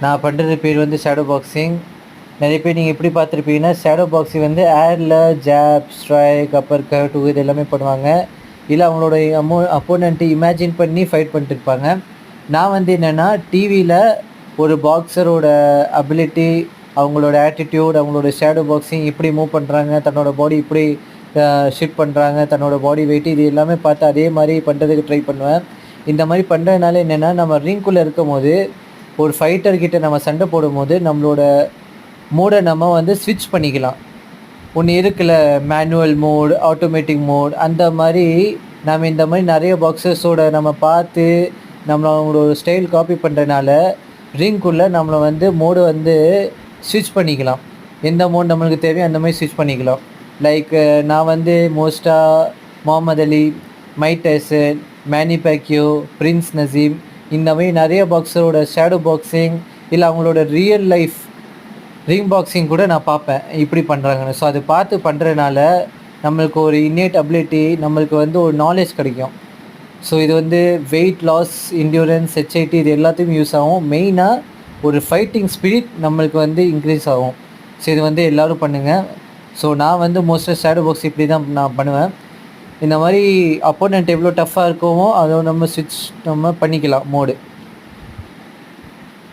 நான் பண்ணுறது பேர் வந்து ஷேடோ பாக்ஸிங். நிறைய பேர் நீங்கள் எப்படி பார்த்துருப்பீங்கன்னா, ஷேடோ பாக்ஸிங் வந்து ஏரில் ஜாப், ஸ்ட்ரைக், அப்பர் கட் இது எல்லாமே பண்ணுவாங்க. இல்லை அவங்களோட அப்போனண்ட்டு இமேஜின் பண்ணி ஃபைட் பண்ணிட்டு இருப்பாங்க. நான் வந்து என்னென்னா டிவியில் ஒரு பாக்ஸரோட அபிலிட்டி, அவங்களோட ஆட்டிடியூட், அவங்களோட ஷேடோ பாக்ஸிங் இப்படி மூவ் பண்ணுறாங்க, தன்னோட பாடி இப்படி ஷிஃப்ட் பண்ணுறாங்க, தன்னோட பாடி வெயிட் இது எல்லாமே பார்த்து அதே மாதிரி பண்ணுறதுக்கு ட்ரை பண்ணுவேன். இந்த மாதிரி பண்ணுறதுனால என்னென்னா, நம்ம ரிங்குள்ளே இருக்கும்போது ஒரு ஃபைட்டர்கிட்ட நம்ம சண்டை போடும்போது நம்மளோட மோடை நம்ம வந்து ஸ்விட்ச் பண்ணிக்கலாம். ஒன்று இருக்குல்ல, மேனுவல் மோட், ஆட்டோமேட்டிக் மோட், அந்த மாதிரி நம்ம இந்த மாதிரி நிறைய பாக்ஸஸோட நம்ம பார்த்து நம்மளை அவங்களோட ஸ்டைல் காப்பி பண்ணுறதுனால ரிங்குள்ளே நம்மளை வந்து மோடு வந்து ஸ்விட்ச் பண்ணிக்கலாம். எந்த மோட் நம்மளுக்கு தேவையோ அந்த மாதிரி ஸ்விட்ச் பண்ணிக்கலாம். லைக் நான் வந்து மோஸ்ட்டாக முகமது அலி, மைக் டைசன், மேனி பேக்யூ, பிரின்ஸ் நசீம் இந்த மாதிரி நிறைய பாக்ஸரோட ஷேடோ பாக்ஸிங் இல்லை அவங்களோட ரியல் லைஃப் ரிங் பாக்ஸிங் கூட நான் பார்ப்பேன் இப்படி பண்ணுறாங்கன்னு. ஸோ அது பார்த்து பண்ணுறதுனால நம்மளுக்கு ஒரு இன்னேட் அபிலிட்டி, நம்மளுக்கு வந்து ஒரு நாலேஜ் கிடைக்கும். ஸோ இது வந்து வெயிட் லாஸ், என்டியூரன்ஸ், ஹெச்ஐடி இது எல்லாத்தையும் யூஸ் ஆகும். மெயினாக ஒரு ஃபைட்டிங் ஸ்பிரிட் நம்மளுக்கு வந்து இன்க்ரீஸ் ஆகும். ஸோ இது வந்து எல்லோரும் பண்ணுங்கள். ஸோ நான் வந்து மோஸ்ட்டாக ஷேடோ பாக்ஸ் இப்படி தான் நான் பண்ணுவேன். இந்த மாதிரி அப்போனண்ட் எவ்வளோ டஃப்பாக இருக்கோமோ அதை நம்ம ஸ்விட்ச் நம்ம பண்ணிக்கலாம் மோடு.